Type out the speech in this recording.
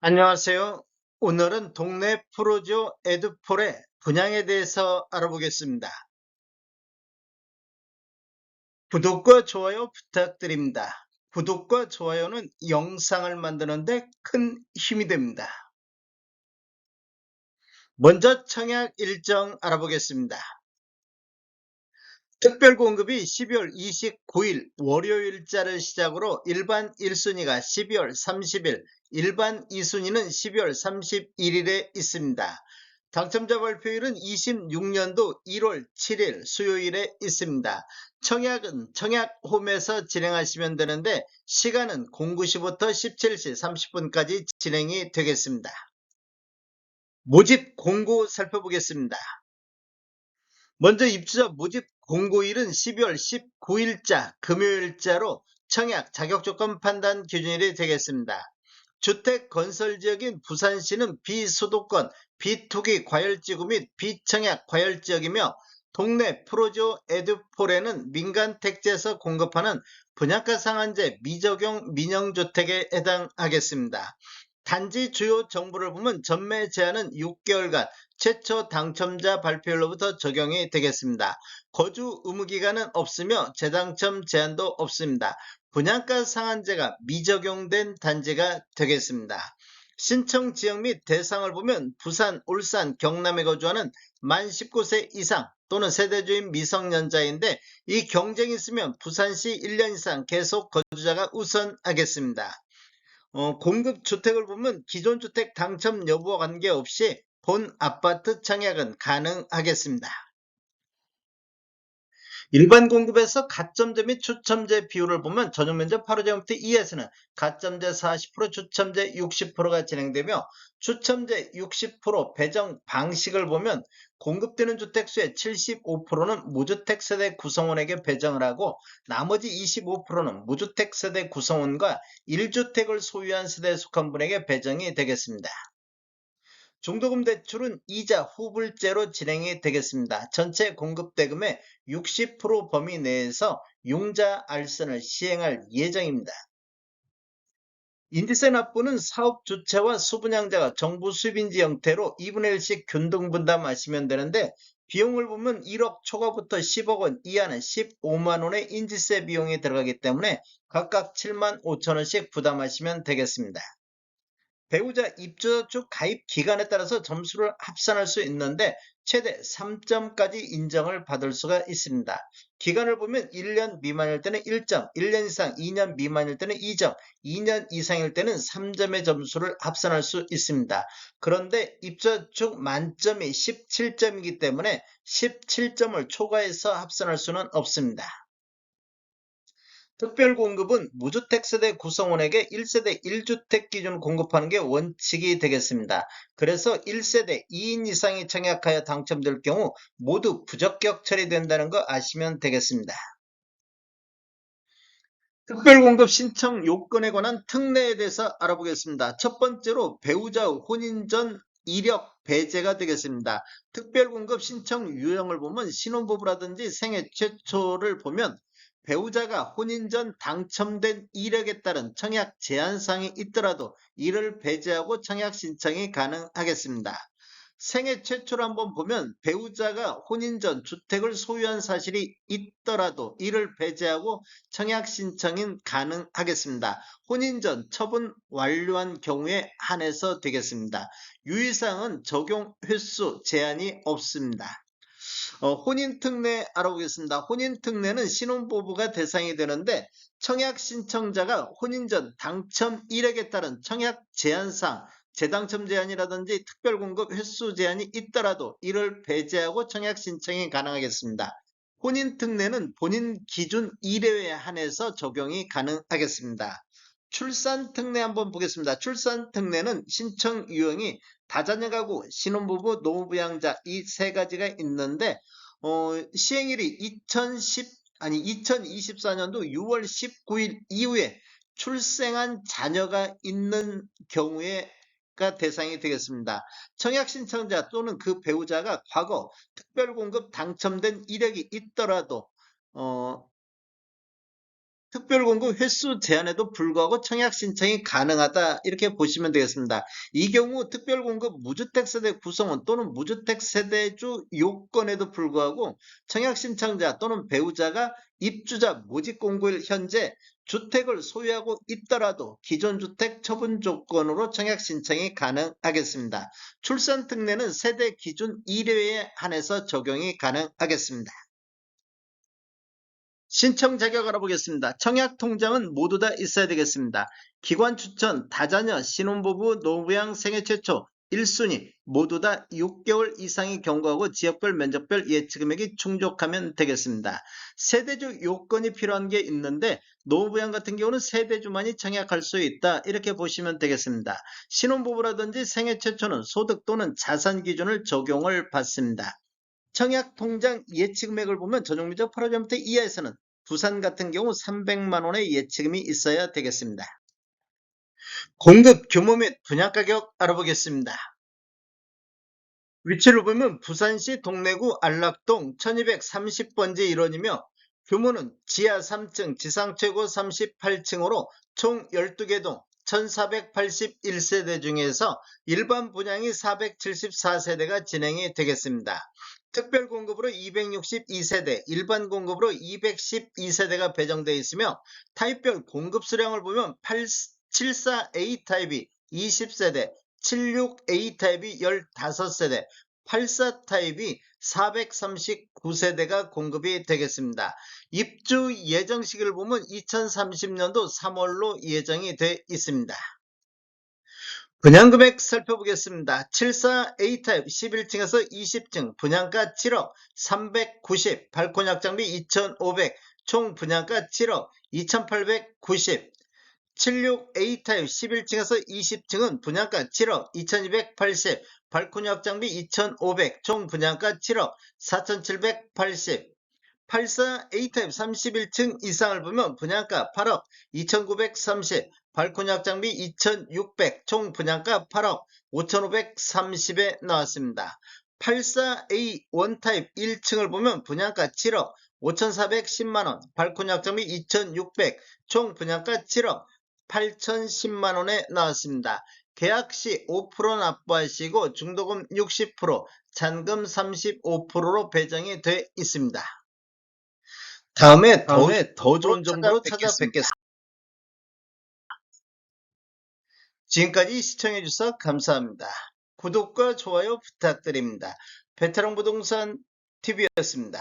안녕하세요. 오늘은 동네 프로조 에듀폴의 분양에 대해서 알아보겠습니다. 구독과 좋아요 부탁드립니다. 구독과 좋아요는 영상을 만드는데 큰 힘이 됩니다. 먼저 청약 일정 알아보겠습니다. 특별공급이 12월 29일 월요일자를 시작으로 일반 1순위가 12월 30일, 일반 2순위는 12월 31일에 있습니다. 당첨자 발표일은 26년도 1월 7일 수요일에 있습니다. 청약은 청약홈에서 진행하시면 되는데 시간은 09시부터 17시 30분까지 진행이 되겠습니다. 모집 공고 살펴보겠습니다. 먼저 입주자 모집 공고일은 12월 19일자 금요일자로 청약 자격조건 판단 기준일이 되겠습니다. 주택 건설 지역인 부산시는 비수도권, 비투기 과열지구 및 비청약 과열지역이며 동네 프로조 에듀폴에는 민간 택지에서 공급하는 분양가 상한제 미적용 민영주택에 해당하겠습니다. 단지 주요 정보를 보면 전매 제한은 6개월간, 최초 당첨자 발표일로부터 적용이 되겠습니다. 거주 의무기간은 없으며 재당첨 제한도 없습니다. 분양가 상한제가 미적용된 단지가 되겠습니다. 신청 지역 및 대상을 보면 부산, 울산, 경남에 거주하는 만 19세 이상 또는 세대주인 미성년자인데 이 경쟁이 있으면 부산시 1년 이상 계속 거주자가 우선하겠습니다. 공급 주택을 보면 기존 주택 당첨 여부와 관계없이 본 아파트 청약은 가능하겠습니다. 일반 공급에서 가점제 및 추첨제 비율을 보면 전용 면적 8호제곱미터 2에서는 가점제 40%, 추첨제 60%가 진행되며 추첨제 60% 배정 방식을 보면 공급되는 주택수의 75%는 무주택 세대 구성원에게 배정을 하고 나머지 25%는 무주택 세대 구성원과 1주택을 소유한 세대에 속한 분에게 배정이 되겠습니다. 중도금 대출은 이자 후불제로 진행이 되겠습니다. 전체 공급대금의 60% 범위 내에서 융자 알선을 시행할 예정입니다. 인지세 납부는 사업 주체와 수분양자가 정부 수입인지 형태로 2분의 1씩 균등분담하시면 되는데 비용을 보면 1억 초과부터 10억 원 이하는 15만 원의 인지세 비용이 들어가기 때문에 각각 7만 5천 원씩 부담하시면 되겠습니다. 배우자 입주자 쪽 가입 기간에 따라서 점수를 합산할 수 있는데 최대 3점까지 인정을 받을 수가 있습니다. 기간을 보면 1년 미만일 때는 1점, 1년 이상 2년 미만일 때는 2점, 2년 이상일 때는 3점의 점수를 합산할 수 있습니다. 그런데 입주자 쪽 만점이 17점이기 때문에 17점을 초과해서 합산할 수는 없습니다. 특별공급은 무주택 세대 구성원에게 1세대 1주택 기준 공급하는 게 원칙이 되겠습니다. 그래서 1세대 2인 이상이 청약하여 당첨될 경우 모두 부적격 처리된다는 거 아시면 되겠습니다. 특별공급 신청 요건에 관한 특례에 대해서 알아보겠습니다. 첫 번째로 배우자 혼인 전 이력 배제가 되겠습니다. 특별공급 신청 유형을 보면 신혼부부라든지 생애 최초를 보면 배우자가 혼인 전 당첨된 이력에 따른 청약 제한사항이 있더라도 이를 배제하고 청약 신청이 가능하겠습니다. 생애 최초로 한번 보면 배우자가 혼인 전 주택을 소유한 사실이 있더라도 이를 배제하고 청약 신청이 가능하겠습니다. 혼인 전 처분 완료한 경우에 한해서 되겠습니다. 유의사항은 적용 횟수 제한이 없습니다. 혼인특례 알아보겠습니다. 혼인특례는 신혼부부가 대상이 되는데 청약 신청자가 혼인 전 당첨 이력에 따른 청약 제한상 재당첨 제한이라든지 특별공급 횟수 제한이 있더라도 이를 배제하고 청약 신청이 가능하겠습니다. 혼인특례는 본인 기준 이래에 한해서 적용이 가능하겠습니다. 출산특례 한번 보겠습니다. 출산특례는 신청 유형이 다자녀 가구, 신혼부부, 노부양자 이 세 가지가 있는데 시행일이 2024년도 6월 19일 이후에 출생한 자녀가 있는 경우에가 대상이 되겠습니다. 청약 신청자 또는 그 배우자가 과거 특별공급 당첨된 이력이 있더라도 특별공급 횟수 제한에도 불구하고 청약 신청이 가능하다 이렇게 보시면 되겠습니다. 이 경우 특별공급 무주택세대 구성원 또는 무주택세대주 요건에도 불구하고 청약 신청자 또는 배우자가 입주자 모집 공고일 현재 주택을 소유하고 있더라도 기존 주택 처분 조건으로 청약 신청이 가능하겠습니다. 출산 특례는 세대 기준 1회에 한해서 적용이 가능하겠습니다. 신청 자격 알아보겠습니다. 청약 통장은 모두 다 있어야 되겠습니다. 기관 추천, 다자녀, 신혼부부, 노부양, 생애 최초, 1순위 모두 다 6개월 이상의 경과하고 지역별 면적별 예치 금액이 충족하면 되겠습니다. 세대주 요건이 필요한 게 있는데 노부양 같은 경우는 세대주만이 청약할 수 있다 이렇게 보시면 되겠습니다. 신혼부부라든지 생애 최초는 소득 또는 자산 기준을 적용을 받습니다. 청약 통장 예치 금액을 보면 전용면적 8호제곱미터 이하에서는 부산 같은 경우 300만 원의 예치금이 있어야 되겠습니다. 공급 규모 및 분양가격 알아보겠습니다. 위치를 보면 부산시 동래구 안락동 1230번지 1원이며 규모는 지하 3층 지상 최고 38층으로 총 12개 동 1481세대 중에서 일반 분양이 474세대가 진행이 되겠습니다. 특별 공급으로 262세대, 일반 공급으로 212세대가 배정되어 있으며 타입별 공급 수량을 보면 74A 타입이 20세대, 76A 타입이 15세대, 84 타입이 439세대가 공급이 되겠습니다. 입주 예정 시기를 보면 2030년도 3월로 예정이 되어 있습니다. 분양금액 살펴보겠습니다. 74A 타입 11층에서 20층 분양가 7억 390, 발코니 확장비 2,500, 총 분양가 7억 2,890. 76A 타입 11층에서 20층은 분양가 7억 2,280, 발코니 확장비 2,500, 총 분양가 7억 4,780. 84A 타입 31층 이상을 보면 분양가 8억 2,930, 발코니 확장비 2,600, 총 분양가 8억 5,530에 나왔습니다. 84A 1타입 1층을 보면 분양가 7억 5,410만원, 발코니 확장비 2,600, 총 분양가 7억 8,010만원에 나왔습니다. 계약시 5% 납부하시고 중도금 60%, 잔금 35%로 배정이 되어 있습니다. 다음에 더 좋은 정보로 찾아뵙겠습니다. 지금까지 시청해주셔서 감사합니다. 구독과 좋아요 부탁드립니다. 베테랑 부동산 TV였습니다.